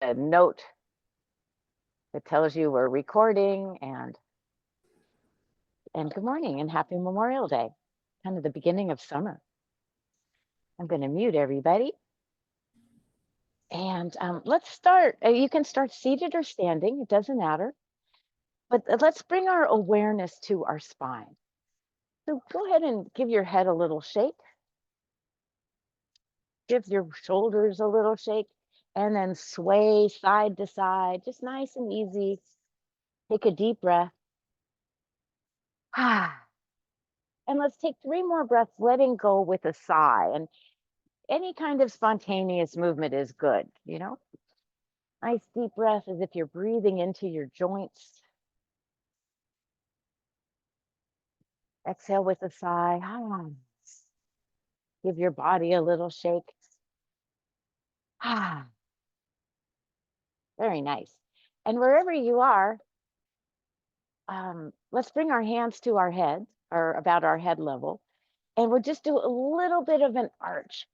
a note that tells you we're recording, and good morning and happy Memorial Day, kind of the beginning of summer. I'm going to mute everybody. And let's start. You can start seated or standing, it doesn't matter. But let's bring our awareness to our spine. So go ahead and give your head a little shake. Give your shoulders a little shake, and then sway side to side, just nice and easy. Take a deep breath. And let's take 3 more breaths, letting go with a sigh. And any kind of spontaneous movement is good, you know? Nice deep breath as if you're breathing into your joints. Exhale with a sigh. Give your body a little shake. Very nice. And wherever you are, let's bring our hands to our head, or about our head level, and we'll just do a little bit of an arch.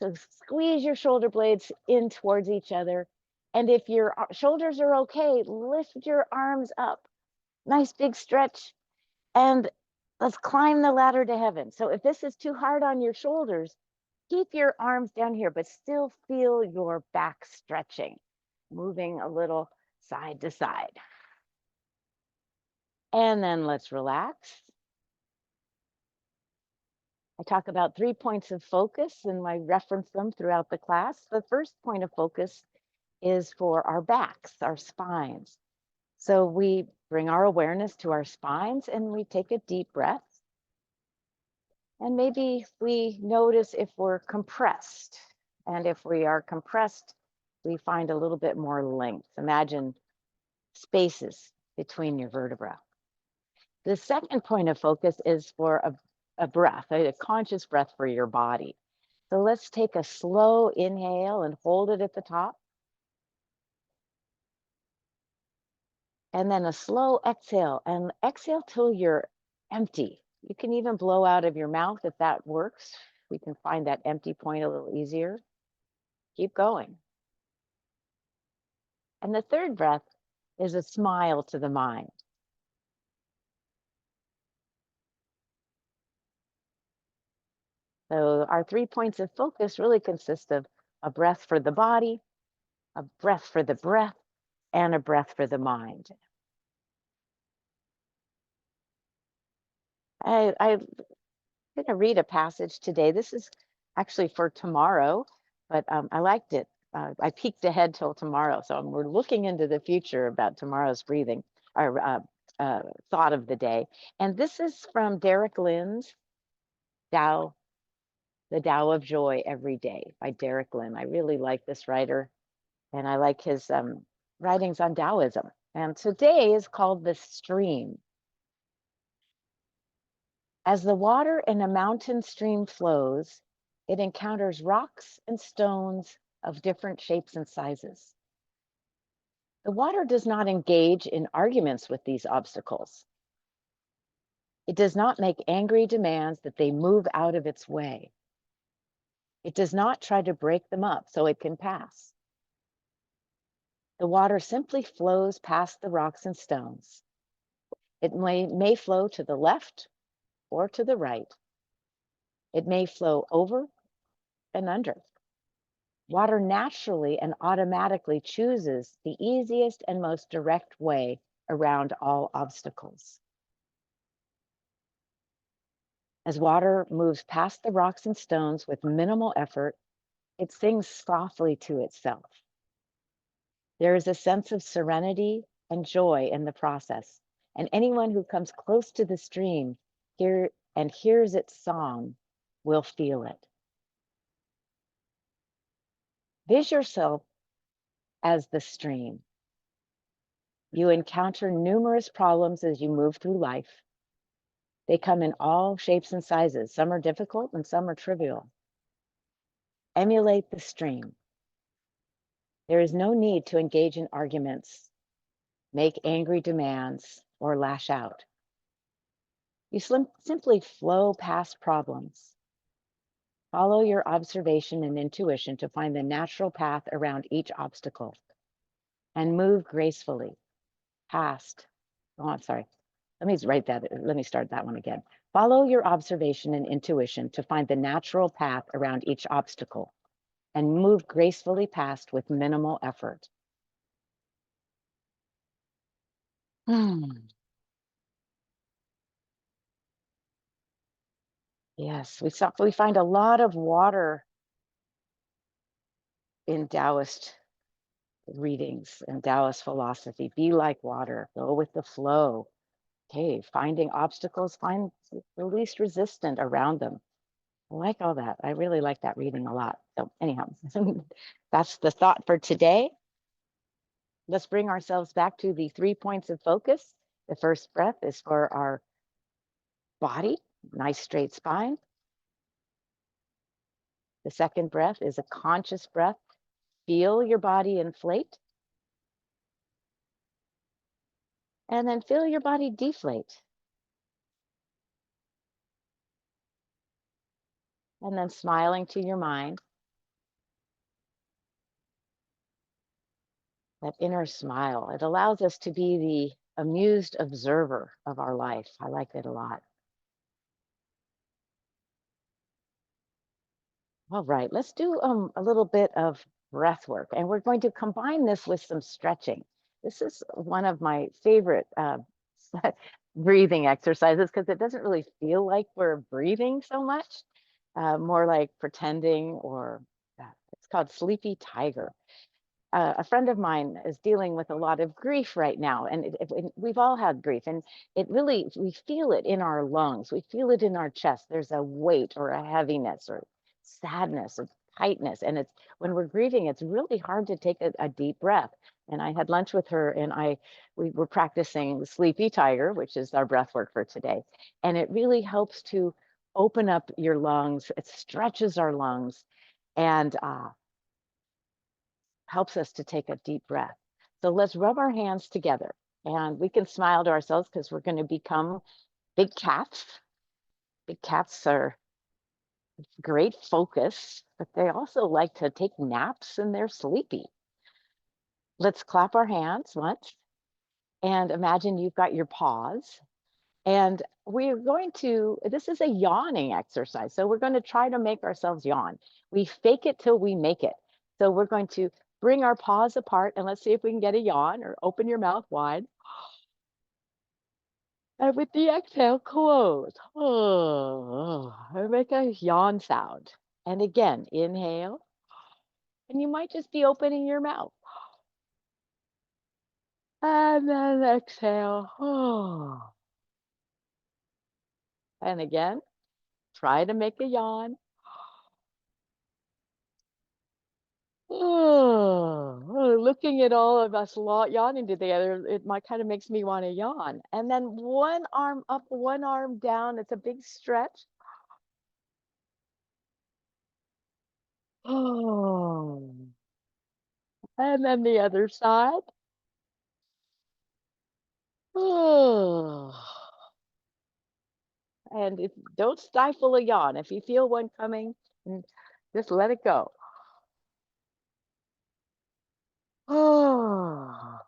So squeeze your shoulder blades in towards each other. And if your shoulders are okay, lift your arms up. Nice big stretch. And let's climb the ladder to heaven. So if this is too hard on your shoulders, keep your arms down here, but still feel your back stretching, moving a little side to side. And then let's relax. I talk about 3 points of focus, and I reference them throughout the class. The first point of focus is for our backs, our spines. So we bring our awareness to our spines and we take a deep breath. And maybe we notice if we're compressed. And if we are compressed, we find a little bit more length. Imagine spaces between your vertebrae. The second point of focus is for a breath, a conscious breath for your body. So let's take a slow inhale and hold it at the top. And then a slow exhale, and exhale till you're empty. You can even blow out of your mouth if that works. We can find that empty point a little easier. Keep going. And the third breath is a smile to the mind. So our 3 points of focus really consist of a breath for the body, a breath for the breath, and a breath for the mind. I'm going to read a passage today. This is actually for tomorrow, but I liked it. I peeked ahead till tomorrow, so we're looking into the future about tomorrow's breathing, or thought of the day. And this is from Derek Lynn's Tao, The Tao of Joy Every Day by Derek Lynn. I really like this writer, and I like his writings on Taoism. And today is called The Stream. As the water in a mountain stream flows, it encounters rocks and stones of different shapes and sizes. The water does not engage in arguments with these obstacles. It does not make angry demands that they move out of its way. It does not try to break them up so it can pass. The water simply flows past the rocks and stones. It may flow to the left or to the right. It may flow over and under. Water naturally and automatically chooses the easiest and most direct way around all obstacles. As water moves past the rocks and stones with minimal effort, it sings softly to itself. There is a sense of serenity and joy in the process, and anyone who comes close to the stream hears its song will feel it. Visualize yourself as the stream. You encounter numerous problems as you move through life. They come in all shapes and sizes. Some are difficult and some are trivial. Emulate the stream. There is no need to engage in arguments, make angry demands, or lash out. You simply flow past problems. Follow your observation and intuition to find the natural path around each obstacle. and move gracefully past. Oh, I'm sorry. Let me start that one again. Follow your observation and intuition to find the natural path around each obstacle and move gracefully past with minimal effort. Hmm. Yes, we find a lot of water in Taoist readings and Taoist philosophy. Be like water, go with the flow. Okay, finding obstacles, find the least resistant around them. I like all that. I really like that reading a lot. So, anyhow, that's the thought for today. Let's bring ourselves back to the 3 points of focus. The first breath is for our body, nice straight spine. The second breath is a conscious breath. Feel your body inflate, and then feel your body deflate. And then smiling to your mind, that inner smile. It allows us to be the amused observer of our life. I like it a lot. All right, let's do a little bit of breath work, and we're going to combine this with some stretching. This is one of my favorite breathing exercises because it doesn't really feel like we're breathing so much, more like pretending, or it's called Sleepy Tiger. A friend of mine is dealing with a lot of grief right now, and we've all had grief, and we feel it in our lungs, we feel it in our chest. There's a weight or a heaviness or sadness or tightness, and it's when we're grieving, it's really hard to take a deep breath. And I had lunch with her, and we were practicing the Sleepy Tiger, which is our breath work for today, and it really helps to open up your lungs. It stretches our lungs, and helps us to take a deep breath. So let's rub our hands together, and we can smile to ourselves because we're going to become big cats. Big cats are great focus, but they also like to take naps and they're sleepy. Let's clap our hands once and imagine you've got your paws. And this is a yawning exercise. So we're going to try to make ourselves yawn. We fake it till we make it. So we're going to bring our paws apart and let's see if we can get a yawn, or open your mouth wide. And with the exhale, close. And make a yawn sound. And again, inhale. And you might just be opening your mouth. And then exhale. And again, try to make a yawn. Looking at all of us yawning together, it might kind of makes me want to yawn. And then one arm up, one arm down. It's a big stretch. Oh, and then the other side. Oh, and don't stifle a yawn. If you feel one coming, just let it go. Oh,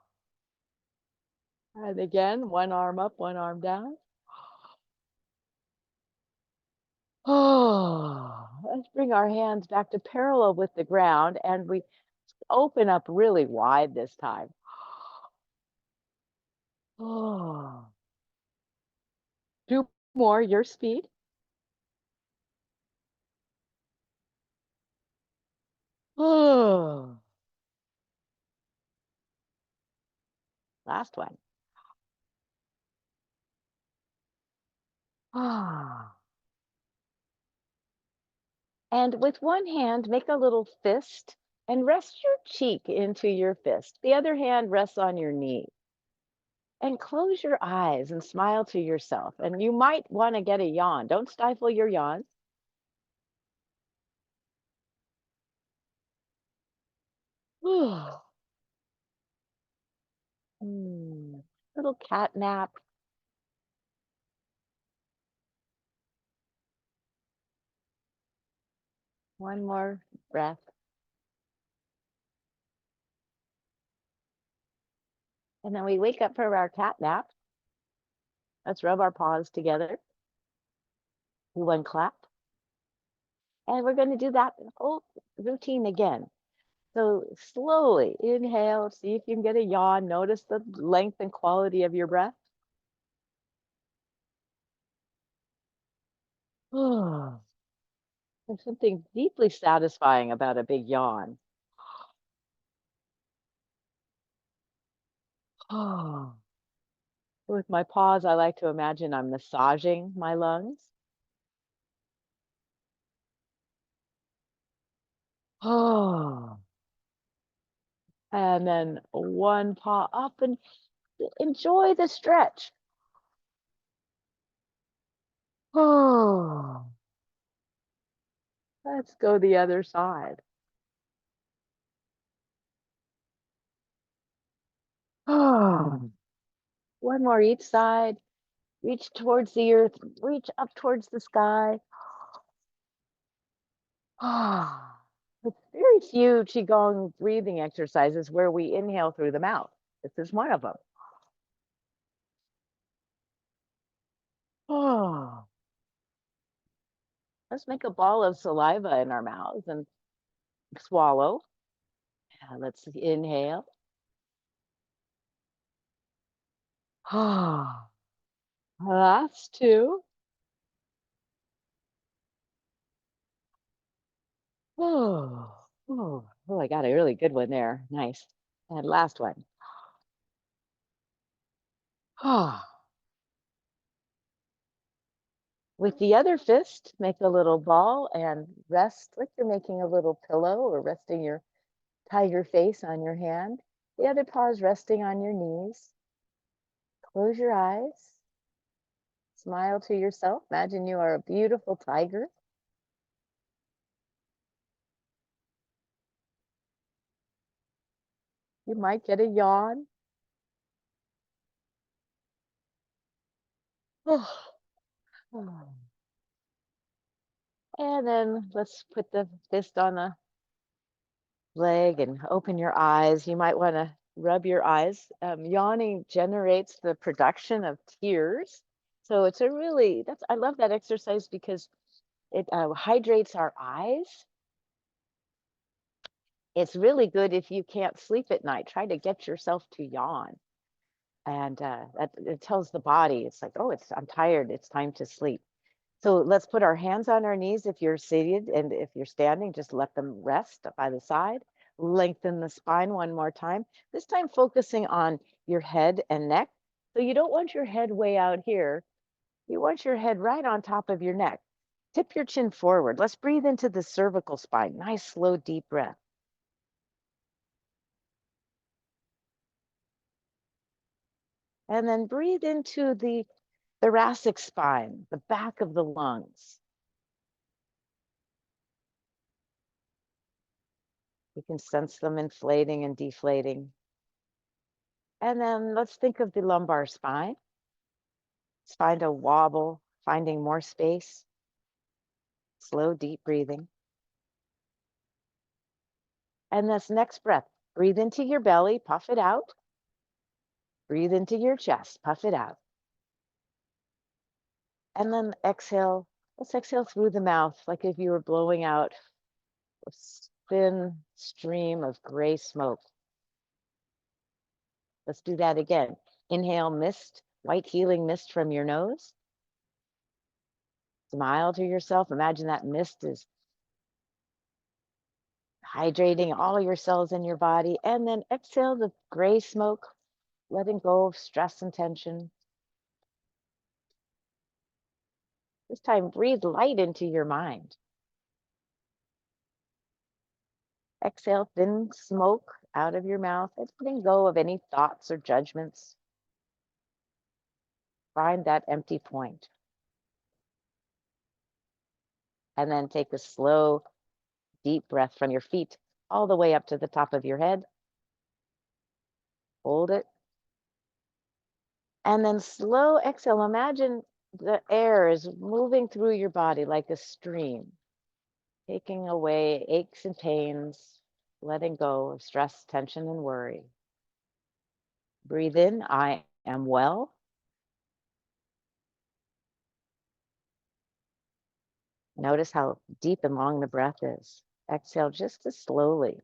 and again, one arm up, one arm down. Oh, let's bring our hands back to parallel with the ground, and we open up really wide this time. Oh, two more, your speed. Oh, last one. Ah. And with one hand, make a little fist and rest your cheek into your fist. The other hand rests on your knee. And close your eyes and smile to yourself. And you might want to get a yawn. Don't stifle your yawn. Little cat nap. One more breath. And then we wake up from our cat nap. Let's rub our paws together. One clap. And we're going to do that whole routine again. So slowly inhale, see if you can get a yawn. Notice the length and quality of your breath. Oh, there's something deeply satisfying about a big yawn. Oh, with my paws, I like to imagine I'm massaging my lungs. Oh, and then one paw up and enjoy the stretch. Oh, let's go the other side. Oh, one more each side. Reach towards the earth, reach up towards the sky. Ah, with very few Qigong breathing exercises where we inhale through the mouth. This is one of them. Oh, let's make a ball of saliva in our mouths and swallow. Let's inhale. Ah, last two. Oh, I got a really good one there. Nice. And last one. Ah, with the other fist, make a little ball and rest like you're making a little pillow or resting your tiger face on your hand. The other paw is resting on your knees. Close your eyes. Smile to yourself. Imagine you are a beautiful tiger. You might get a yawn. And then let's put the fist on the leg and open your eyes. You might want to rub your eyes. Yawning generates the production of tears. So it's a really, I love that exercise because it hydrates our eyes. It's really good if you can't sleep at night. Try to get yourself to yawn. And that it tells the body, it's like, oh, I'm tired. It's time to sleep. So let's put our hands on our knees if you're seated, and if you're standing, just let them rest by the side. Lengthen the spine one more time, this time focusing on your head and neck. So you don't want your head way out here. You want your head right on top of your neck. Tip your chin forward. Let's breathe into the cervical spine. Nice, slow, deep breath. And then breathe into the thoracic spine, the back of the lungs. You can sense them inflating and deflating. And then let's think of the lumbar spine. Let's find a wobble, finding more space. Slow, deep breathing. And this next breath, breathe into your belly, puff it out. Breathe into your chest, puff it out. And then exhale. Let's exhale through the mouth, like if you were blowing out a thin stream of gray smoke. Let's do that again. Inhale mist, white healing mist from your nose. Smile to yourself. Imagine that mist is hydrating all your cells in your body. And then exhale the gray smoke, letting go of stress and tension. This time, breathe light into your mind. Exhale thin smoke out of your mouth and letting go of any thoughts or judgments. Find that empty point. And then take a slow, deep breath from your feet all the way up to the top of your head. Hold it. And then slow exhale. Imagine the air is moving through your body like a stream, taking away aches and pains, letting go of stress, tension, and worry. Breathe in, I am well. Notice how deep and long the breath is. Exhale just as slowly.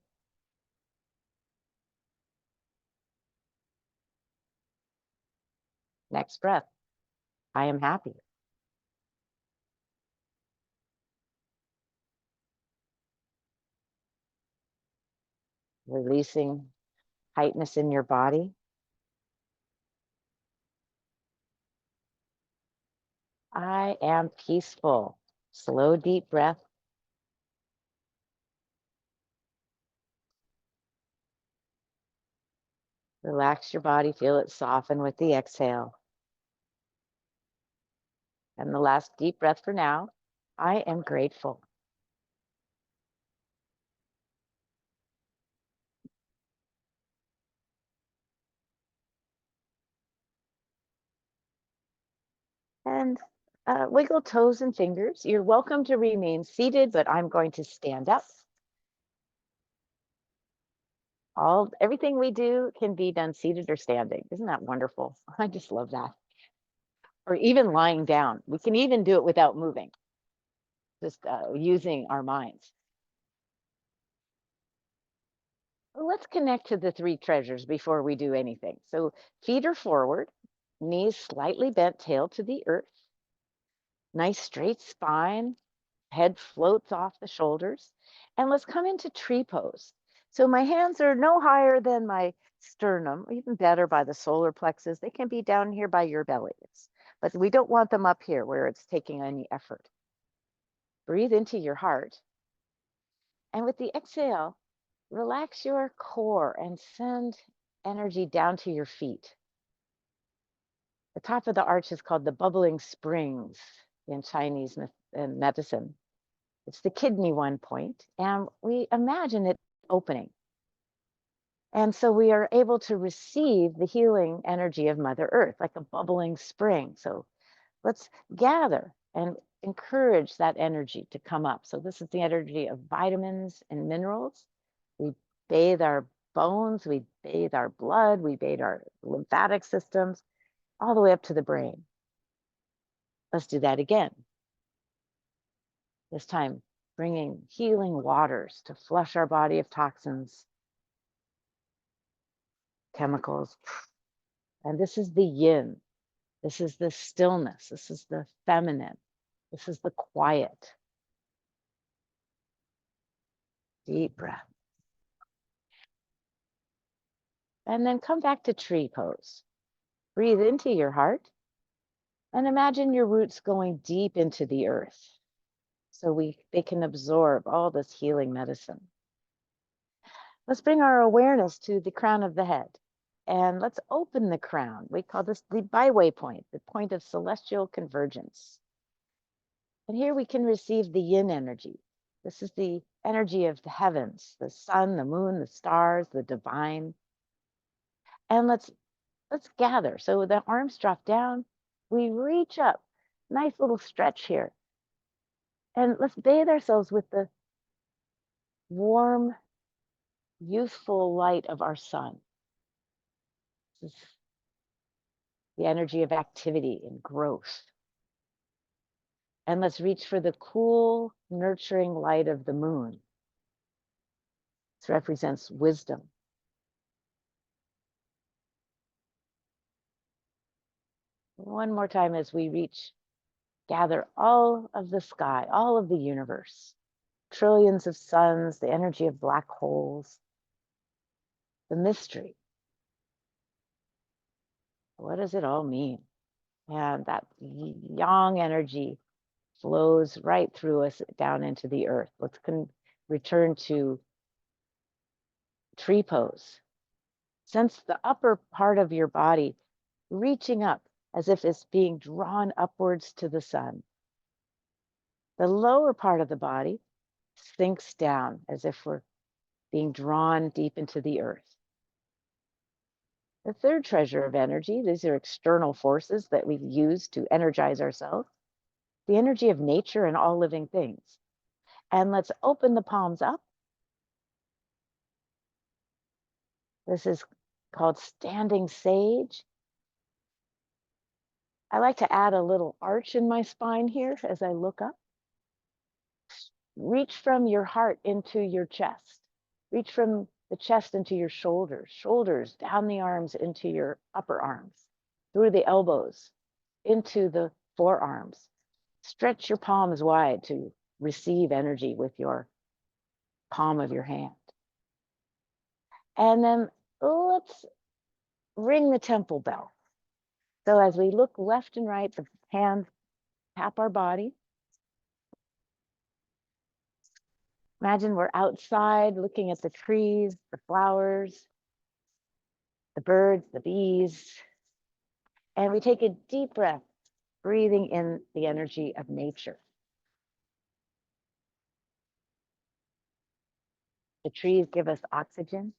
Next breath, I am happy. Releasing tightness in your body. I am peaceful. Slow, deep breath. Relax your body, feel it soften with the exhale. And the last deep breath for now, I am grateful. And wiggle toes and fingers. You're welcome to remain seated, but I'm going to stand up. Everything we do can be done seated or standing. Isn't that wonderful? I just love that. Or even lying down. We can even do it without moving, just using our minds. Well, let's connect to the three treasures before we do anything. So feet are forward, knees slightly bent, tail to the earth. Nice straight spine, head floats off the shoulders. And let's come into tree pose. So my hands are no higher than my sternum, even better by the solar plexus. They can be down here by your belly, but we don't want them up here where it's taking any effort. Breathe into your heart. And with the exhale, relax your core and send energy down to your feet. The top of the arch is called the bubbling springs in Chinese medicine. It's the kidney one point, and we imagine it opening. And so we are able to receive the healing energy of Mother Earth, like a bubbling spring. So let's gather and encourage that energy to come up. So this is the energy of vitamins and minerals. We bathe our bones, we bathe our blood, we bathe our lymphatic systems, all the way up to the brain. Let's do that again. This time, bringing healing waters to flush our body of toxins, chemicals. And this is the yin. This is the stillness. This is the feminine. This is the quiet. Deep breath. And then come back to tree pose. Breathe into your heart and imagine your roots going deep into the earth so they can absorb all this healing medicine. Let's bring our awareness to the crown of the head and let's open the crown. We call this the byway point, the point of celestial convergence. And here we can receive the yin energy. This is the energy of the heavens, the sun, the moon, the stars, the divine. And let's gather. So the arms drop down, we reach up, nice little stretch here. And let's bathe ourselves with the warm, youthful light of our sun. This is the energy of activity and growth. And let's reach for the cool, nurturing light of the moon. This represents wisdom. One more time as we reach, gather all of the sky, all of the universe, trillions of suns, the energy of black holes, the mystery. What does it all mean? And that yang energy flows right through us down into the earth. Let's return to tree pose. Sense the upper part of your body reaching up as if it's being drawn upwards to the sun. The lower part of the body sinks down as if we're being drawn deep into the earth. The third treasure of energy, these are external forces that we use to energize ourselves, the energy of nature and all living things. And let's open the palms up. This is called standing sage. I like to add a little arch in my spine here as I look up. Reach from your heart into your chest. Reach from the chest into your shoulders, shoulders down the arms into your upper arms, through the elbows, into the forearms. Stretch your palms wide to receive energy with your palm of your hand. And then let's ring the temple bell. So as we look left and right, the hands tap our body. Imagine we're outside looking at the trees, the flowers, the birds, the bees, and we take a deep breath, breathing in the energy of nature. The trees give us oxygen.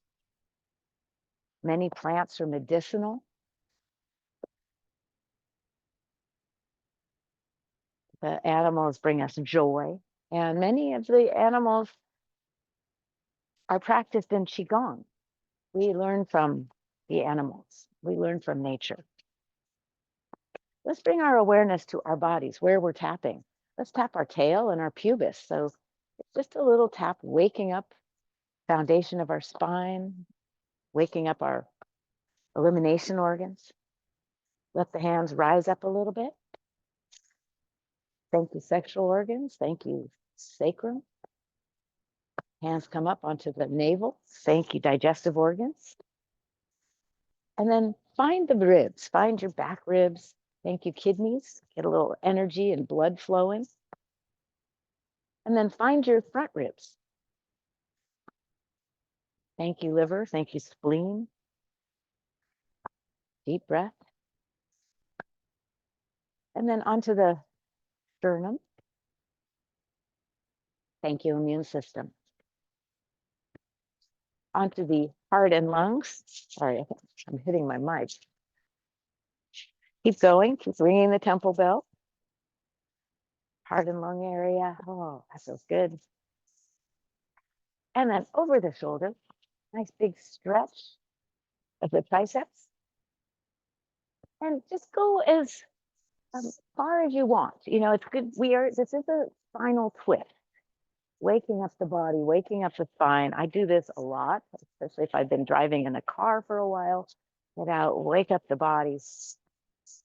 Many plants are medicinal. The animals bring us joy, and many of the animals are practiced in Qigong. We learn from the animals. We learn from nature. Let's bring our awareness to our bodies, where we're tapping. Let's tap our tail and our pubis. So it's just a little tap, waking up foundation of our spine, waking up our elimination organs. Let the hands rise up a little bit. Thank you, sexual organs. Thank you, sacrum. Hands come up onto the navel. Thank you, digestive organs. And then find the ribs, find your back ribs. Thank you, kidneys. Get a little energy and blood flowing. And then find your front ribs. Thank you, liver. Thank you, spleen. Deep breath. And then onto the sternum. Thank you, immune system. Onto the heart and lungs. Sorry, I'm hitting my mic. Keep going, keep ringing the temple bell. Heart and lung area. Oh, that feels good. And then over the shoulder, nice big stretch of the triceps. And just go as far as you want. You know, it's good. This is a spinal twist. Waking up the body, waking up the spine. I do this a lot, especially if I've been driving in a car for a while. Get out, wake up the body,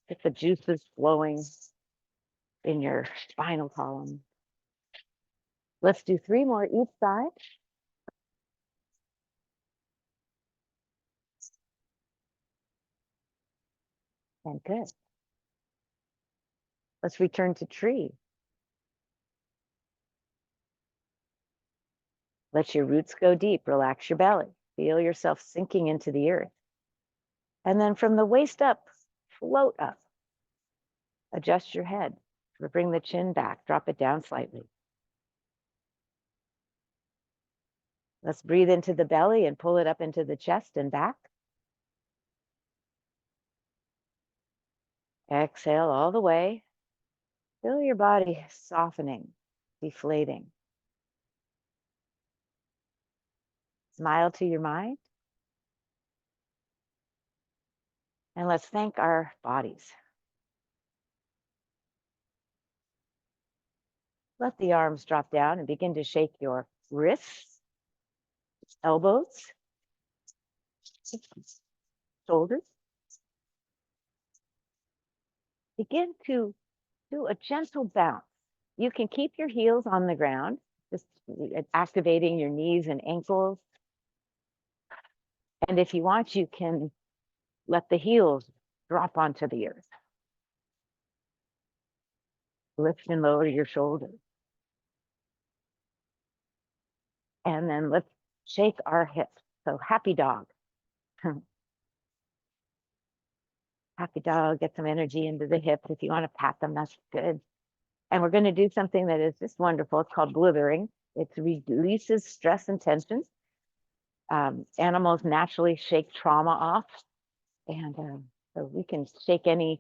get the juices flowing in your spinal column. Let's do 3 more each side. And good. Let's return to tree. Let your roots go deep. Relax your belly. Feel yourself sinking into the earth. And then from the waist up, float up. Adjust your head. Bring the chin back. Drop it down slightly. Let's breathe into the belly and pull it up into the chest and back. Exhale all the way. Feel your body softening, deflating. Smile to your mind. And let's thank our bodies. Let the arms drop down and begin to shake your wrists, elbows, shoulders. Begin to do a gentle bounce. You can keep your heels on the ground, just activating your knees and ankles. And if you want, you can let the heels drop onto the earth. Lift and lower your shoulders. And then let's shake our hips. So happy dog. Happy dog, get some energy into the hips. If you want to pat them, that's good. And we're going to do something that is just wonderful. It's called blithering. It releases stress and tension. Animals naturally shake trauma off. And so we can shake any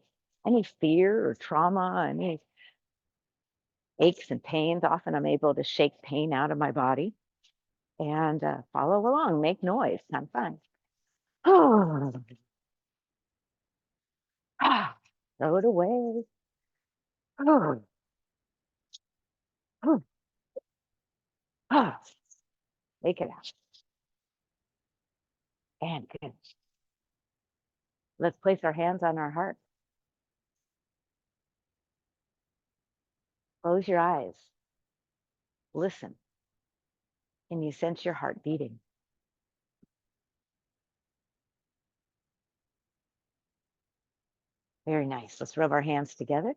fear or trauma, any aches and pains. Often I'm able to shake pain out of my body and follow along, make noise, have fun. Throw it away. Take it out. And good. Let's place our hands on our heart. Close your eyes. Listen. Can you sense your heart beating? Very nice. Let's rub our hands together.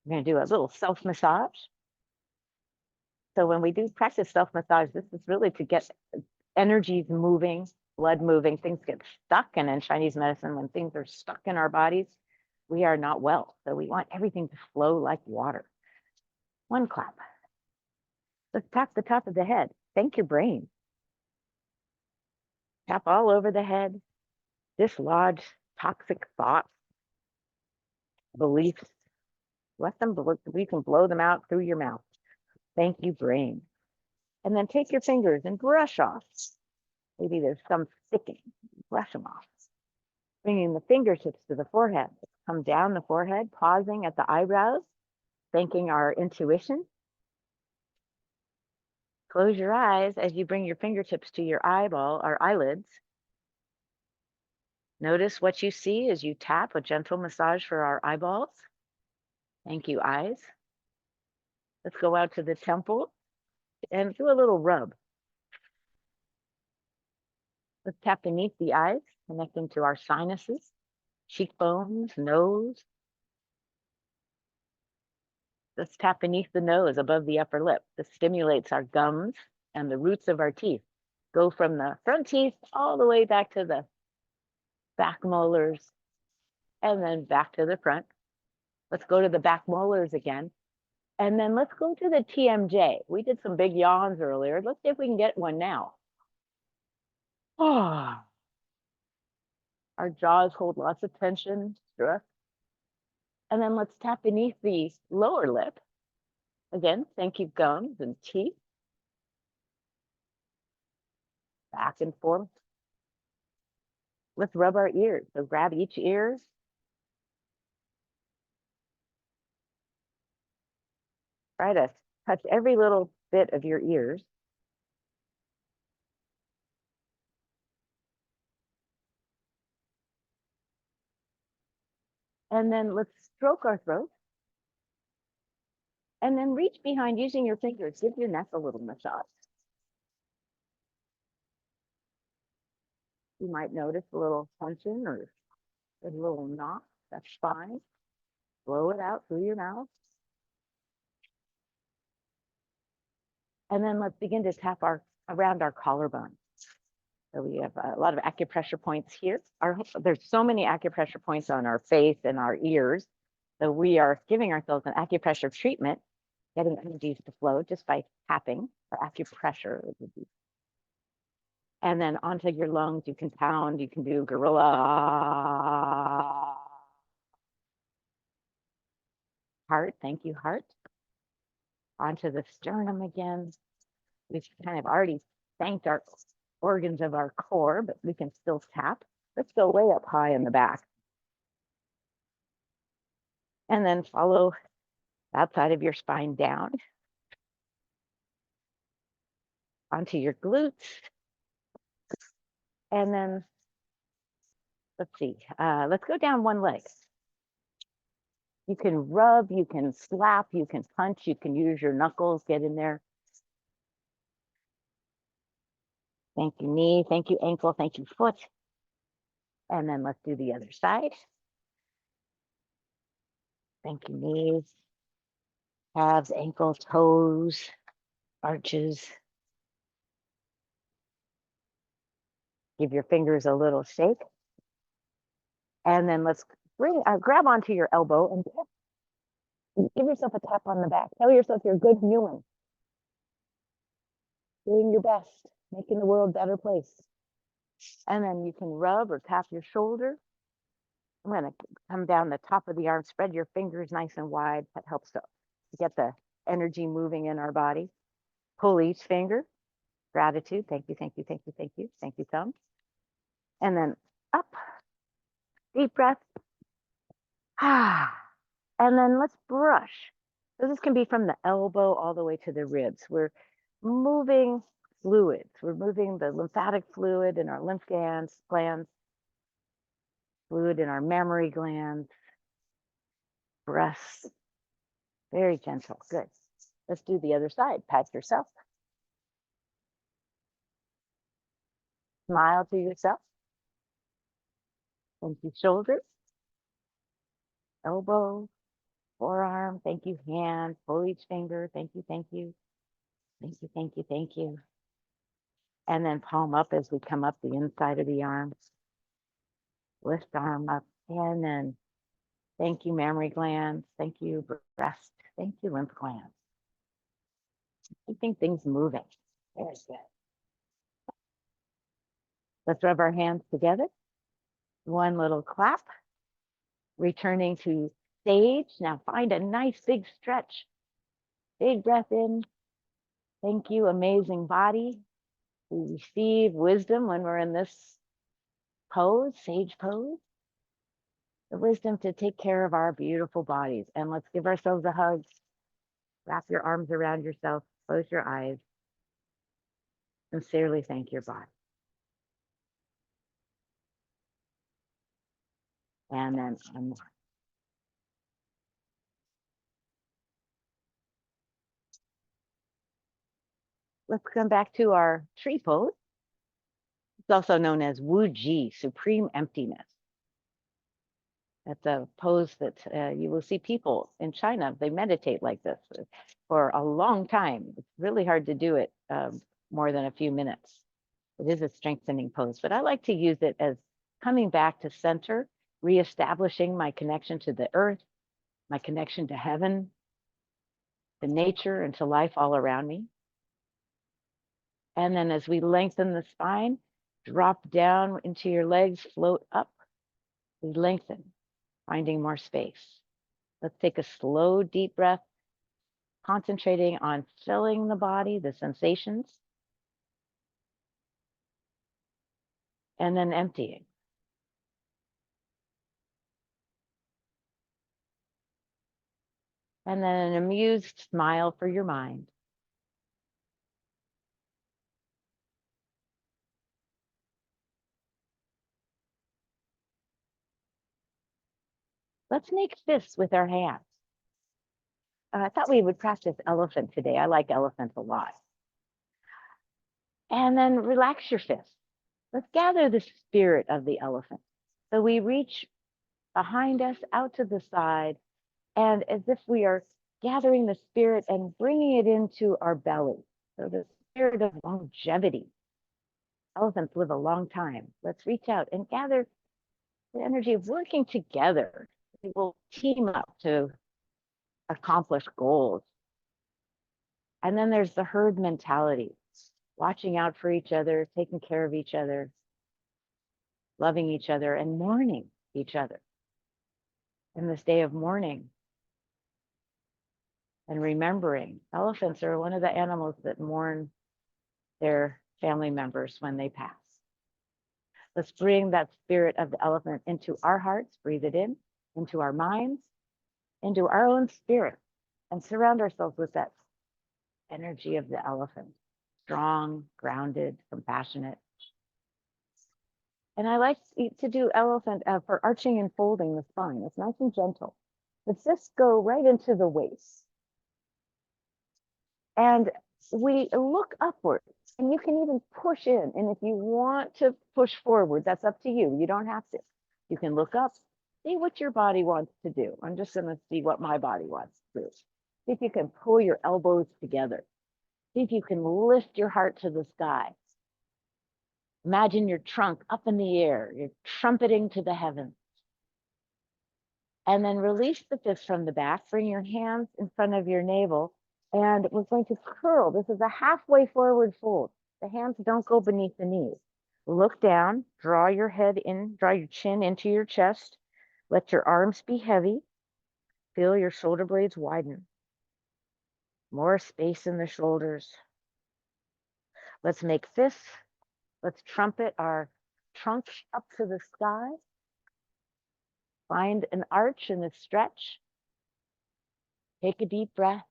We're going to do a little self-massage. So when we do practice self-massage, this is really to get energies moving, blood moving. Things get stuck. And in Chinese medicine, when things are stuck in our bodies, we are not well. So we want everything to flow like water. One clap. Let's tap the top of the head. Thank your brain. Tap all over the head. Dislodge toxic thoughts, beliefs. Let them, we can blow them out through your mouth. Thank you, brain. And then take your fingers and brush off. Maybe there's some sticking. Brush them off. Bringing the fingertips to the forehead. Come down the forehead, pausing at the eyebrows, thanking our intuition. Close your eyes as you bring your fingertips to your eyeball or eyelids. Notice what you see as you tap, a gentle massage for our eyeballs. Thank you, eyes. Let's go out to the temple and do a little rub. Let's tap beneath the eyes, connecting to our sinuses, cheekbones, nose. Let's tap beneath the nose, above the upper lip. This stimulates our gums and the roots of our teeth. Go from the front teeth all the way back to the back molars, and then back to the front. Let's go to the back molars again. And then let's go to the TMJ. We did some big yawns earlier. Let's see if we can get one now. Our jaws hold lots of tension, stress. And then let's tap beneath the lower lip. Again, thank you, gums and teeth. Back and forth. Let's rub our ears. So grab each ear. Try to touch every little bit of your ears. And then let's stroke our throat. And then reach behind using your fingers. Give your neck a little massage. You might notice a little tension or a little knot. That's fine. Blow it out through your mouth. And then let's begin to tap around our collarbone. So we have a lot of acupressure points here. There's so many acupressure points on our face and our ears. So we are giving ourselves an acupressure treatment, getting energies to flow just by tapping, or acupressure. And then onto your lungs, you can pound, you can do gorilla. Heart, thank you, heart. Onto the sternum again. We've kind of already thanked our organs of our core, but we can still tap. Let's go way up high in the back. And then follow outside of your spine down onto your glutes. And then, let's see, let's go down one leg. You can rub, you can slap, you can punch, you can use your knuckles, get in there. Thank you, knee, thank you, ankle, thank you, foot. And then let's do the other side. Thank you, knees, calves, ankles, toes, arches. Give your fingers a little shake. And then let's grab onto your elbow and give yourself a tap on the back. Tell yourself you're a good human. Doing your best, making the world a better place. And then you can rub or tap your shoulder. I'm going to come down the top of the arm, spread your fingers nice and wide. That helps to get the energy moving in our body. Pull each finger. Gratitude. Thank you, thank you, thank you, thank you. Thank you, thumb. And then up, deep breath. Ah. And then let's brush. So this can be from the elbow all the way to the ribs. We're moving fluids. We're moving the lymphatic fluid in our lymph glands, fluid in our mammary glands, breasts. Very gentle. Good. Let's do the other side. Pat yourself. Smile to yourself. Thank you, shoulders, elbow, forearm. Thank you, hand. Pull each finger. Thank you, thank you. Thank you, thank you, thank you. And then palm up as we come up the inside of the arm. Lift arm up. And then thank you, mammary glands. Thank you, breast. Thank you, lymph glands. Keeping things moving. Very good. Let's rub our hands together. One little clap. Returning to sage. Now find a nice big stretch. Big breath in. Thank you, amazing body. We receive wisdom when we're in this pose, sage pose. The wisdom to take care of our beautiful bodies. And let's give ourselves a hug. Wrap your arms around yourself. Close your eyes. Sincerely thank your body. And then unwind. Let's come back to our tree pose. It's also known as Wu Ji, supreme emptiness. That's a pose that you will see people in China, they meditate like this for a long time. It's really hard to do it more than a few minutes. It is a strengthening pose, but I like to use it as coming back to center, reestablishing my connection to the earth, my connection to heaven, to nature, and to life all around me. And then as we lengthen the spine, drop down into your legs, float up, we lengthen, finding more space. Let's take a slow, deep breath, concentrating on filling the body, the sensations, and then emptying. And then an amused smile for your mind. Let's make fists with our hands. I thought we would practice elephant today. I like elephants a lot. And then relax your fists. Let's gather the spirit of the elephant. So we reach behind us out to the side, and as if we are gathering the spirit and bringing it into our belly. So the spirit of longevity. Elephants live a long time. Let's reach out and gather the energy of working together. We will team up to accomplish goals. And then there's the herd mentality, watching out for each other, taking care of each other, loving each other, and mourning each other. In this day of mourning and remembering, elephants are one of the animals that mourn their family members when they pass. Let's bring that spirit of the elephant into our hearts, breathe it in, into our minds, into our own spirit, and surround ourselves with that energy of the elephant. Strong, grounded, compassionate. And I like to do elephant for arching and folding the spine. It's nice and gentle. Let's just go right into the waist. And we look upward, and you can even push in. And if you want to push forward, that's up to you. You don't have to. You can look up, see what your body wants to do. I'm just going to see what my body wants to do. See if you can pull your elbows together. See if you can lift your heart to the sky. Imagine your trunk up in the air. You're trumpeting to the heavens. And then release the fists from the back. Bring your hands in front of your navel. And we're going to curl. This is a halfway forward fold. The hands don't go beneath the knees. Look down, draw your head in, draw your chin into your chest. Let your arms be heavy. Feel your shoulder blades widen. More space in the shoulders. Let's make fists. Let's trumpet our trunk up to the sky. Find an arch and a stretch. Take a deep breath.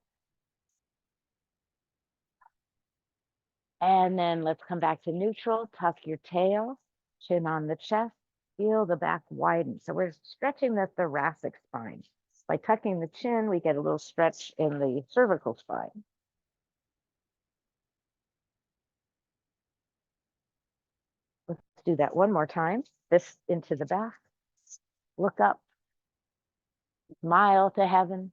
And then let's come back to neutral. Tuck your tail, chin on the chest, feel the back widen. So we're stretching the thoracic spine. By tucking the chin, we get a little stretch in the cervical spine. Let's do that one more time. Fist into the back. Look up. Smile to heaven.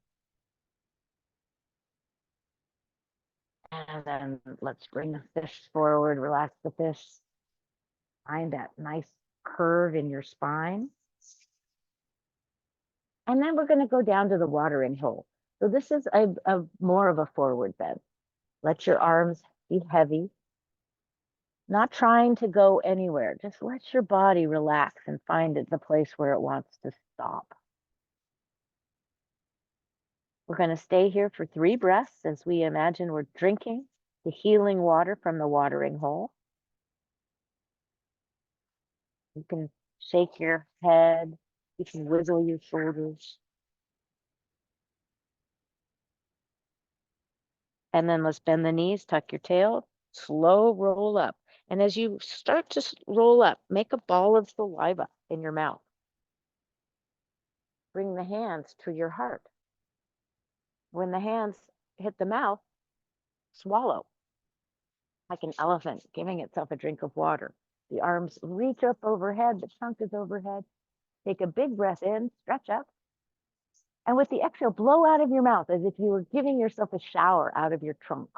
And then let's bring the fist forward. Relax the fist. Find that nice curve in your spine. And then we're going to go down to the watering hole. So this is a more of a forward bend. Let your arms be heavy. Not trying to go anywhere. Just let your body relax and find it the place where it wants to stop. We're going to stay here for 3 breaths as we imagine we're drinking the healing water from the watering hole. You can shake your head. You can wiggle your shoulders. And then let's bend the knees, tuck your tail, slow roll up. And as you start to roll up, make a ball of saliva in your mouth. Bring the hands to your heart. When the hands hit the mouth, swallow like an elephant giving itself a drink of water. The arms reach up overhead, the trunk is overhead. Take a big breath in, stretch up. And with the exhale, blow out of your mouth as if you were giving yourself a shower out of your trunk.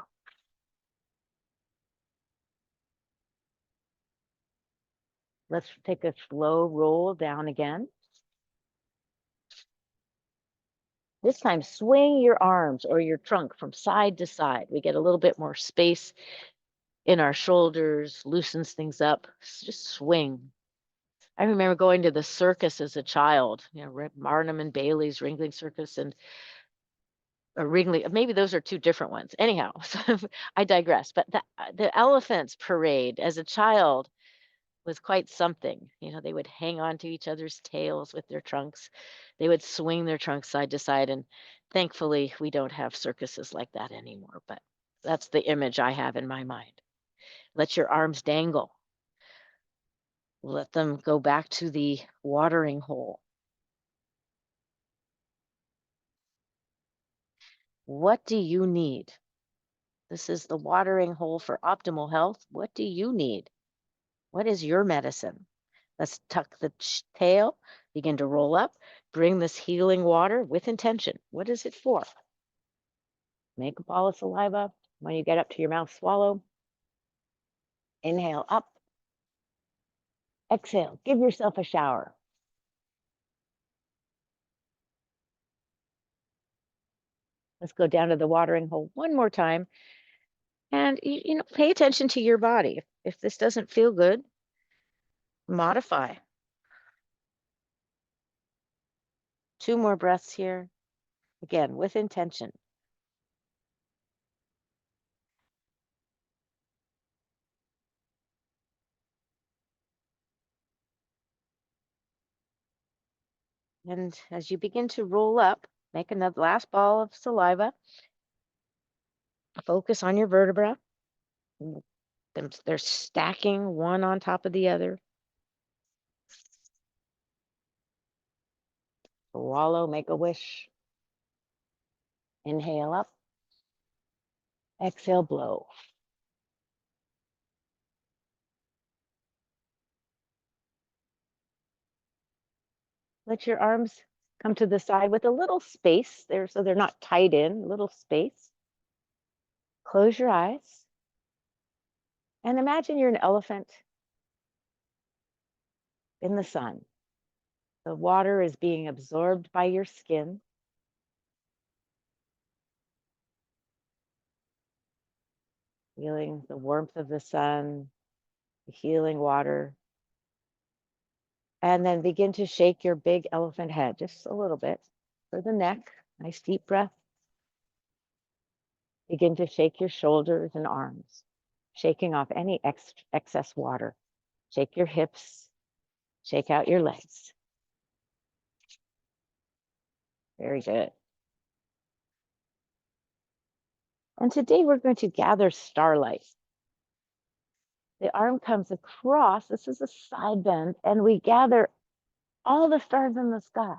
Let's take a slow roll down again. This time, swing your arms or your trunk from side to side. We get a little bit more space in our shoulders, loosens things up. Just swing. I remember going to the circus as a child, Barnum and Bailey's Ringling Circus and Ringling. Maybe those are 2 different ones. Anyhow, I digress. But the elephants parade as a child was quite something. They would hang on to each other's tails with their trunks. They would swing their trunks side to side. And thankfully, we don't have circuses like that anymore. But that's the image I have in my mind. Let your arms dangle. Let them go back to the watering hole. What do you need? This is the watering hole for optimal health. What do you need? What is your medicine? Let's tuck the tail, begin to roll up, bring this healing water with intention. What is it for? Make a ball of saliva. When you get up to your mouth, swallow. Inhale up. Exhale, give yourself a shower. Let's go down to the watering hole one more time. And, pay attention to your body. If this doesn't feel good, modify. 2 more breaths here. Again, with intention. And as you begin to roll up, make another last ball of saliva. Focus on your vertebra. They're stacking one on top of the other. Swallow, make a wish. Inhale up. Exhale, blow. Let your arms come to the side with a little space there so they're not tied in, a little space. Close your eyes. And imagine you're an elephant in the sun. The water is being absorbed by your skin. Feeling the warmth of the sun, the healing water. And then begin to shake your big elephant head just a little bit for the neck. Nice deep breath. Begin to shake your shoulders and arms, shaking off any excess water. Shake your hips, Shake out your legs. Very good. And today we're going to gather starlight. The arm comes across. This is a side bend, and we gather all the stars in the sky.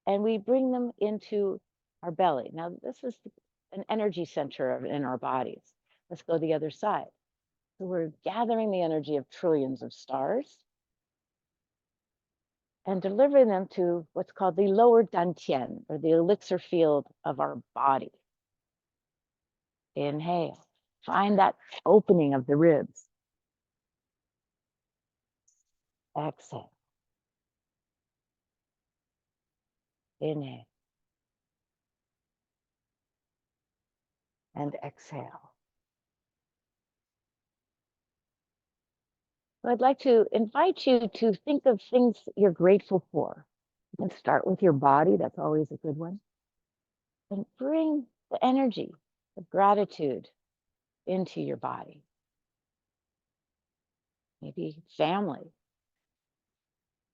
And we bring them into our belly. Now, this is an energy center in our bodies. Let's go the other side. So we're gathering the energy of trillions of stars and delivering them to what's called the lower dantian, or the elixir field of our body. Inhale. Find that opening of the ribs. Exhale. Inhale. And exhale. So I'd like to invite you to think of things you're grateful for. You can start with your body. That's always a good one. And bring the energy of gratitude into your body. Maybe family,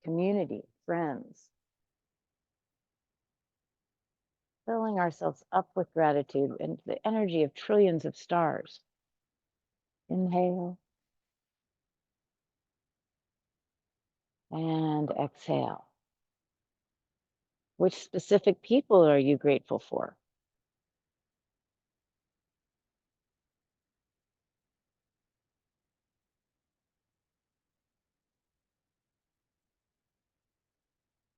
community, friends. Filling ourselves up with gratitude and the energy of trillions of stars. Inhale and exhale. Which specific people are you grateful for?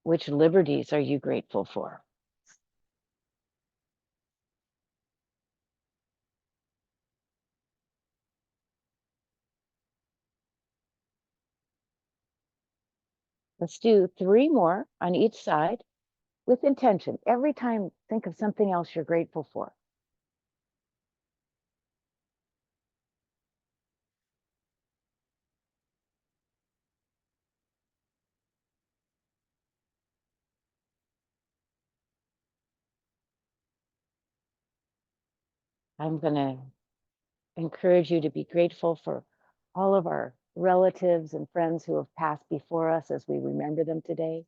Which liberties are you grateful for? Let's do 3 more on each side with intention. Every time, think of something else you're grateful for. I'm going to encourage you to be grateful for all of our relatives and friends who have passed before us as we remember them today.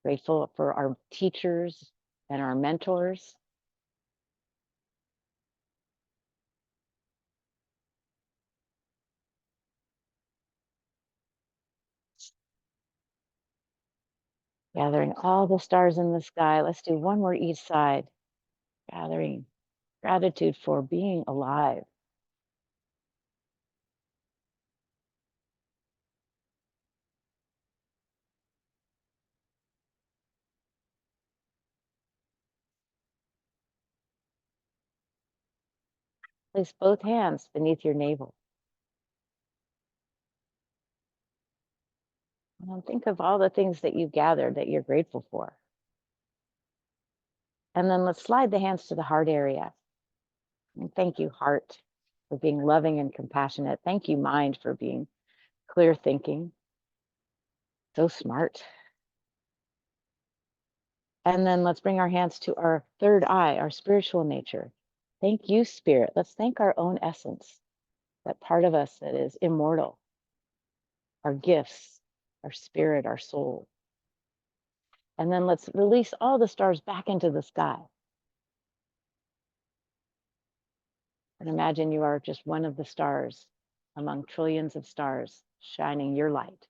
Grateful for our teachers and our mentors. Gathering all the stars in the sky. Let's do 1 more each side. Gathering gratitude for being alive. Place both hands beneath your navel. And think of all the things that you gathered that you're grateful for. And then let's slide the hands to the heart area. And thank you, heart, for being loving and compassionate. Thank you, mind, for being clear thinking. So smart. And then let's bring our hands to our third eye, our spiritual nature. Thank you, spirit. Let's thank our own essence, that part of us that is immortal, our gifts, our spirit, our soul. And then let's release all the stars back into the sky. And imagine you are just one of the stars among trillions of stars shining your light.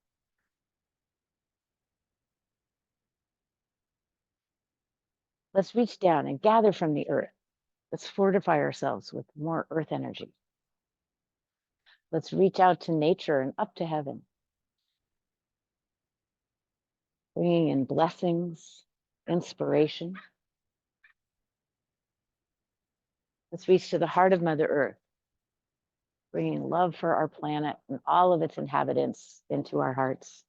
Let's reach down and gather from the earth. Let's fortify ourselves with more earth energy. Let's reach out to nature and up to heaven, bringing in blessings, inspiration. Let's reach to the heart of Mother Earth, bringing love for our planet and all of its inhabitants into our hearts.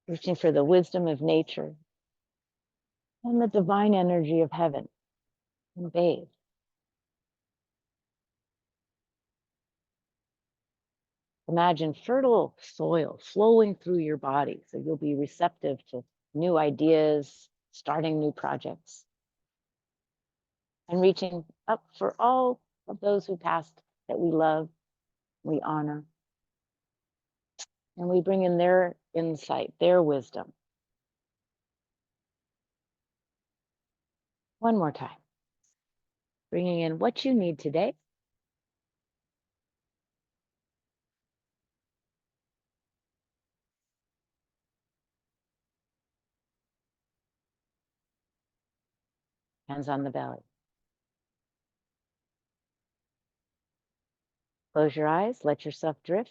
Reaching for the wisdom of nature and the divine energy of heaven, and bathe. Imagine fertile soil flowing through your body, so you'll be receptive to new ideas, starting new projects, and reaching up for all of those who passed that we love, we honor, and we bring in their insight, their wisdom. One more time, bringing in what you need today. Hands on the belly. Close your eyes, let yourself drift.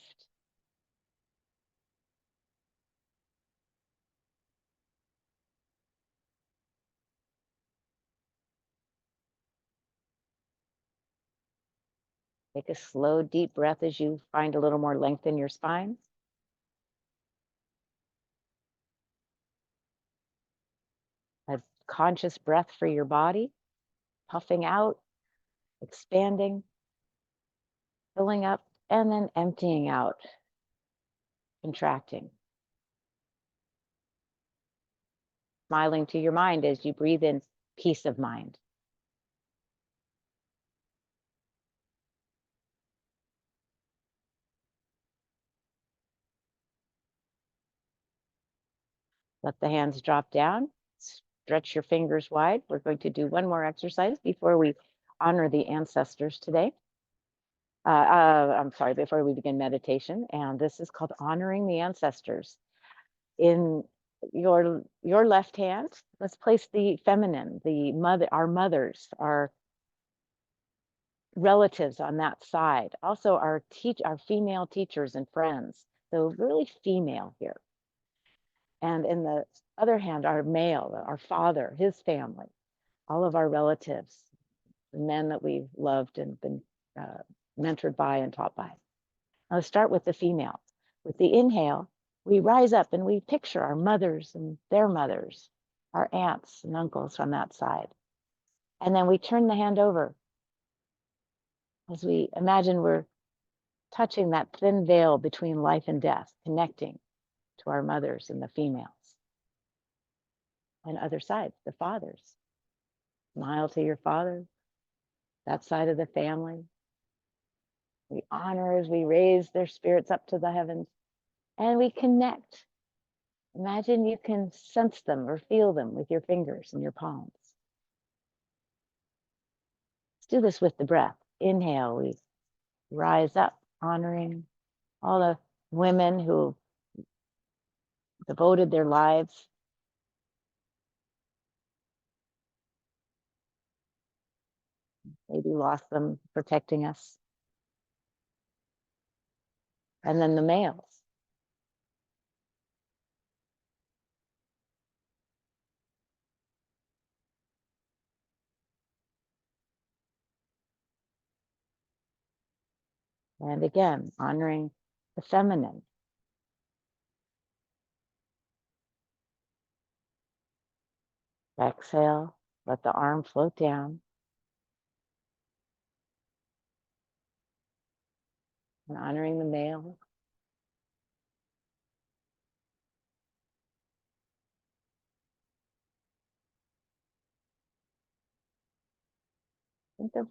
Take a slow, deep breath as you find a little more length in your spine. A conscious breath for your body, puffing out, expanding, filling up, and then emptying out, contracting. Smiling to your mind as you breathe in peace of mind. Let the hands drop down. Stretch your fingers wide. We're going to do one more exercise before we honor the ancestors today. I'm sorry, before we begin meditation. And this is called honoring the ancestors. In your left hand, let's place the feminine, the mother, our mothers, our relatives on that side. Also our female teachers and friends. So really female here. And in the other hand, our male, our father, his family, all of our relatives, the men that we've loved and been mentored by and taught by. Now let's start with the female. With the inhale, we rise up and we picture our mothers and their mothers, our aunts and uncles from that side. And then we turn the hand over as we imagine we're touching that thin veil between life and death, connecting to our mothers and the females. And other sides, the fathers. Smile to your father, that side of the family. We honor as we raise their spirits up to the heavens and we connect. Imagine you can sense them or feel them with your fingers and your palms. Let's do this with the breath. Inhale, we rise up, honoring all the women who devoted their lives. Maybe lost them protecting us. And then the males. And again, honoring the feminine. Exhale, let the arm float down. And honoring the male. Think of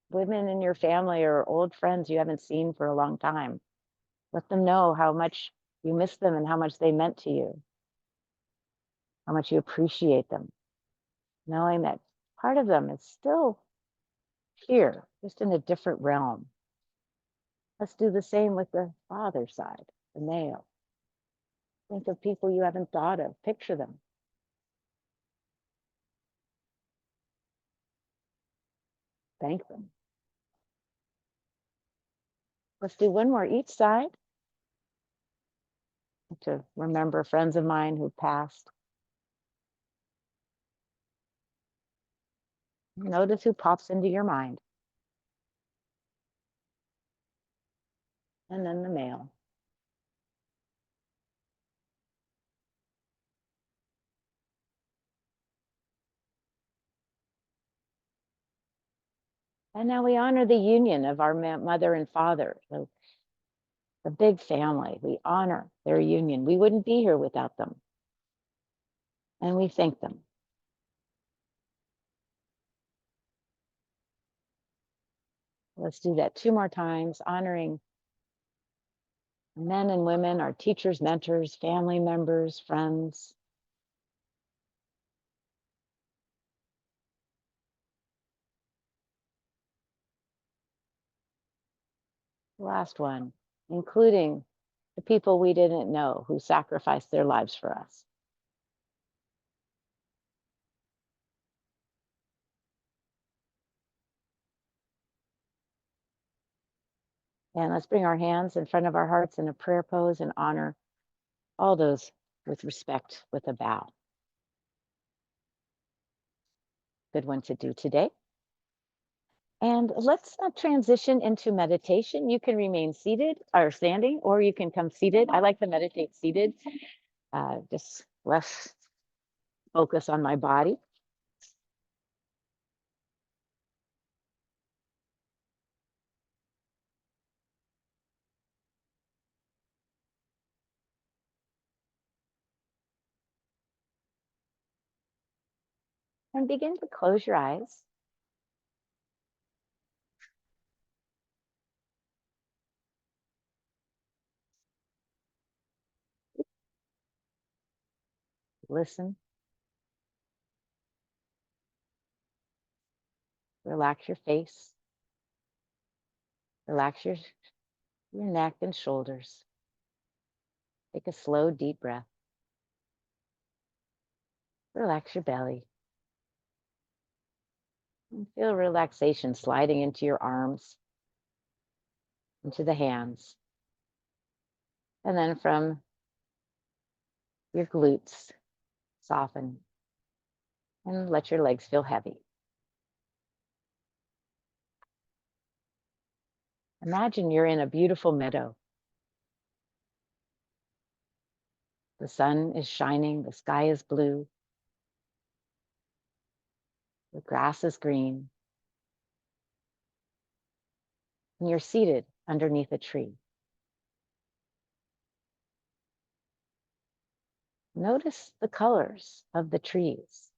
women in your family or old friends you haven't seen for a long time. Let them know how much you miss them and how much they meant to you, how much you appreciate them, knowing that part of them is still here, just in a different realm. Let's do the same with the father side, the male. Think of people you haven't thought of, picture them. Thank them. Let's do one more each side to remember friends of mine who passed. Notice who pops into your mind. And then the male. And now we honor the union of our mother and father. So the big family. We honor their union. We wouldn't be here without them. And we thank them. Let's do that 2 more times, honoring men and women, our teachers, mentors, family members, friends. Last one, including the people we didn't know who sacrificed their lives for us. And let's bring our hands in front of our hearts in a prayer pose and honor all those with respect with a bow. Good one to do today. And let's transition into meditation. You can remain seated or standing, or you can come seated. I like to meditate seated, just less focus on my body. And begin to close your eyes. Listen. Relax your face. Relax your neck and shoulders. Take a slow, deep breath. Relax your belly. And feel relaxation sliding into your arms, into the hands. And then from your glutes, soften. And let your legs feel heavy. Imagine you're in a beautiful meadow. The sun is shining, the sky is blue, the grass is green, and you're seated underneath a tree. Notice the colors of the trees,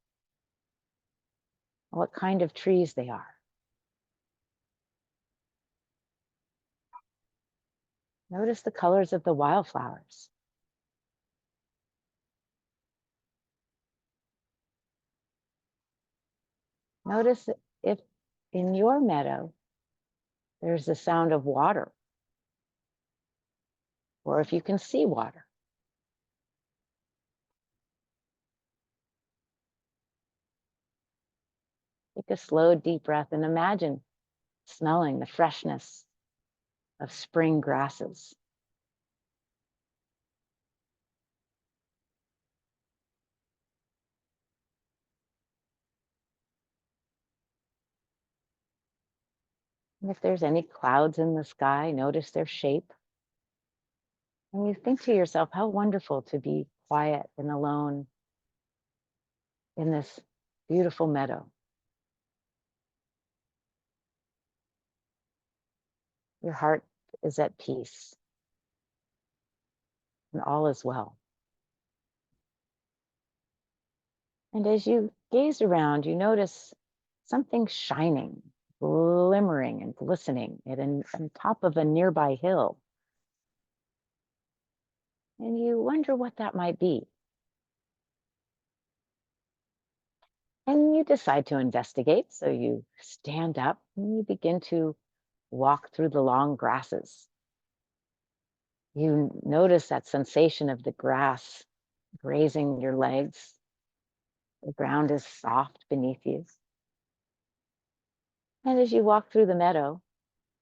what kind of trees they are. Notice the colors of the wildflowers. Notice if in your meadow there's the sound of water, or if you can see water. Take a slow, deep breath and imagine smelling the freshness of spring grasses. And if there's any clouds in the sky, notice their shape. And you think to yourself, how wonderful to be quiet and alone in this beautiful meadow. Your heart is at peace and all is well. And as you gaze around, you notice something shining, glimmering and glistening on top of a nearby hill. And you wonder what that might be. And you decide to investigate. So you stand up and you begin to walk through the long grasses. You notice that sensation of the grass grazing your legs. The ground is soft beneath you. And as you walk through the meadow,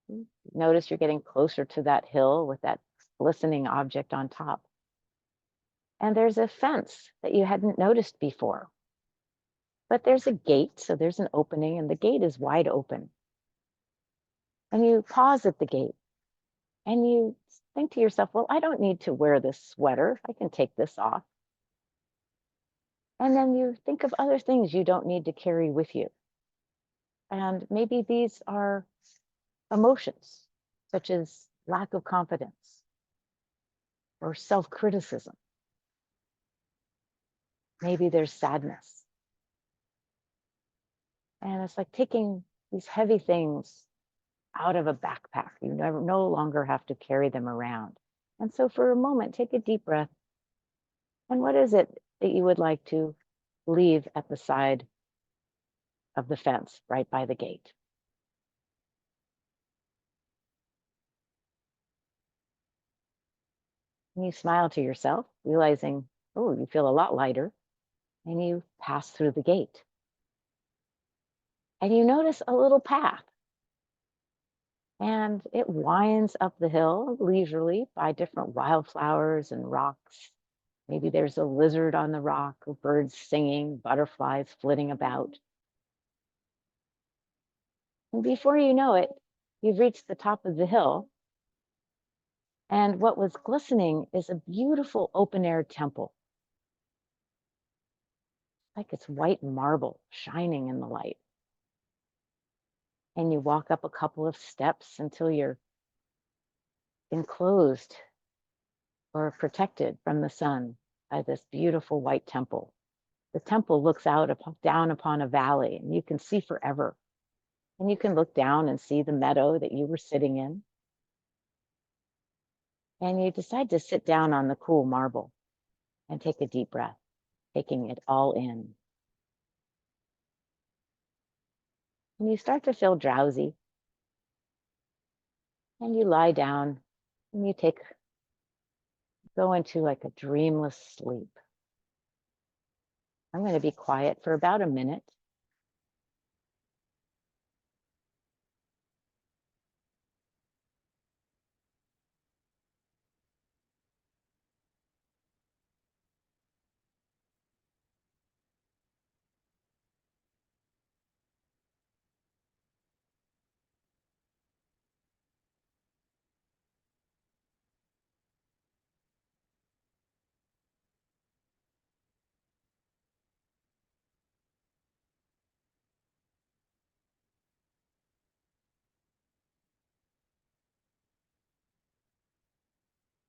you notice you're getting closer to that hill with that glistening object on top. And there's a fence that you hadn't noticed before. But there's a gate, so there's an opening, and the gate is wide open. And you pause at the gate, and you think to yourself, well, I don't need to wear this sweater. I can take this off. And then you think of other things you don't need to carry with you. And maybe these are emotions, such as lack of confidence, or self-criticism. Maybe there's sadness. And it's like taking these heavy things out of a backpack. You no longer have to carry them around. And so for a moment, take a deep breath. And what is it that you would like to leave at the side of the fence right by the gate? And you smile to yourself, realizing, oh, you feel a lot lighter, and you pass through the gate. And you notice a little path, and it winds up the hill leisurely by different wildflowers and rocks. Maybe there's a lizard on the rock, or birds singing, butterflies flitting about. And before you know it, you've reached the top of the hill. And what was glistening is a beautiful open air temple, like it's white marble shining in the light. And you walk up a couple of steps until you're enclosed or protected from the sun by this beautiful white temple. The temple looks down upon a valley, and you can see forever. And you can look down and see the meadow that you were sitting in. And you decide to sit down on the cool marble and take a deep breath, taking it all in. And you start to feel drowsy. And you lie down and you go into like a dreamless sleep. I'm going to be quiet for about a minute.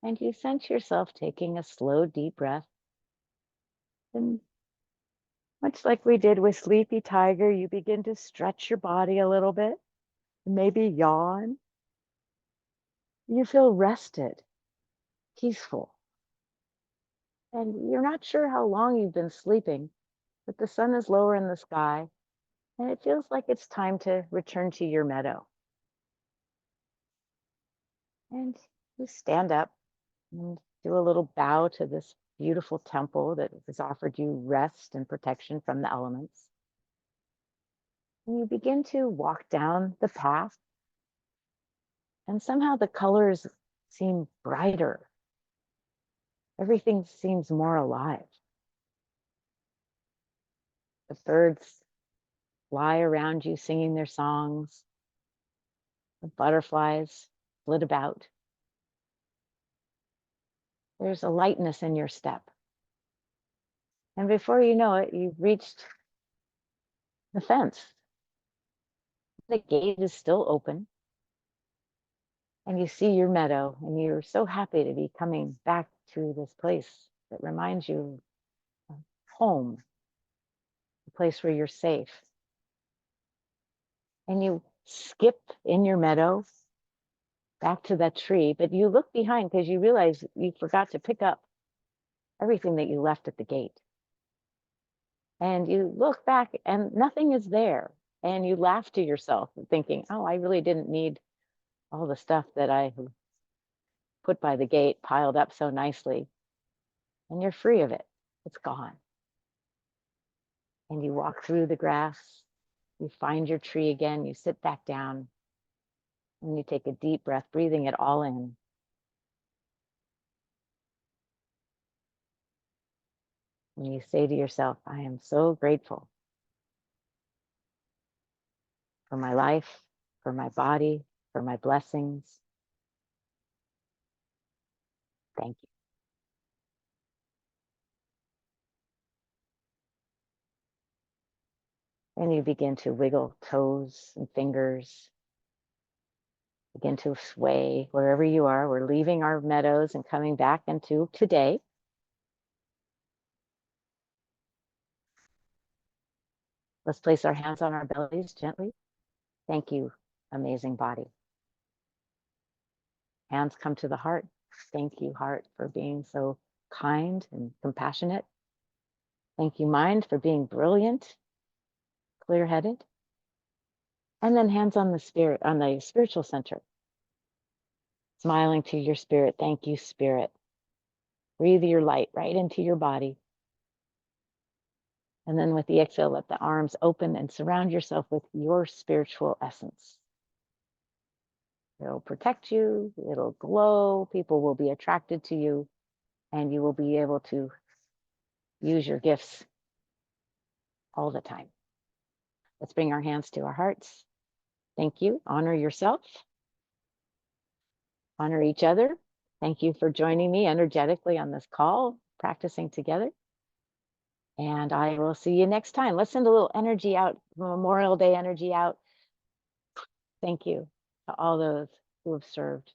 And you sense yourself taking a slow, deep breath. And much like we did with Sleepy Tiger, you begin to stretch your body a little bit, maybe yawn. You feel rested, peaceful. And you're not sure how long you've been sleeping, but the sun is lower in the sky, and it feels like it's time to return to your meadow. And you stand up and do a little bow to this beautiful temple that has offered you rest and protection from the elements. And you begin to walk down the path, and somehow the colors seem brighter. Everything seems more alive. The birds fly around you singing their songs. The butterflies flit about. There's a lightness in your step. And before you know it, you've reached the fence. The gate is still open. And you see your meadow, and you're so happy to be coming back to this place that reminds you of home, the place where you're safe. And you skip in your meadow back to that tree, but you look behind because you realize you forgot to pick up everything that you left at the gate. And you look back and nothing is there. And you laugh to yourself thinking, oh, I really didn't need all the stuff that I put by the gate piled up so nicely. And you're free of it. It's gone. And you walk through the grass, you find your tree again, you sit back down, and you take a deep breath, breathing it all in. And you say to yourself, I am so grateful for my life, for my body, for my blessings. Thank you. And you begin to wiggle toes and fingers. Begin to sway wherever you are. We're leaving our meadows and coming back into today. Let's place our hands on our bellies gently. Thank you, amazing body. Hands come to the heart. Thank you, heart, for being so kind and compassionate. Thank you, mind, for being brilliant, clear-headed. And then hands on the spirit, on the spiritual center. Smiling to your spirit. Thank you, spirit. Breathe your light right into your body. And then with the exhale, let the arms open and surround yourself with your spiritual essence. It'll protect you, it'll glow, people will be attracted to you, and you will be able to use your gifts all the time. Let's bring our hands to our hearts. Thank you. Honor yourself. Honor each other. Thank you for joining me energetically on this call, practicing together. And I will see you next time. Let's send a little energy out, Memorial Day energy out. Thank you to all those who have served.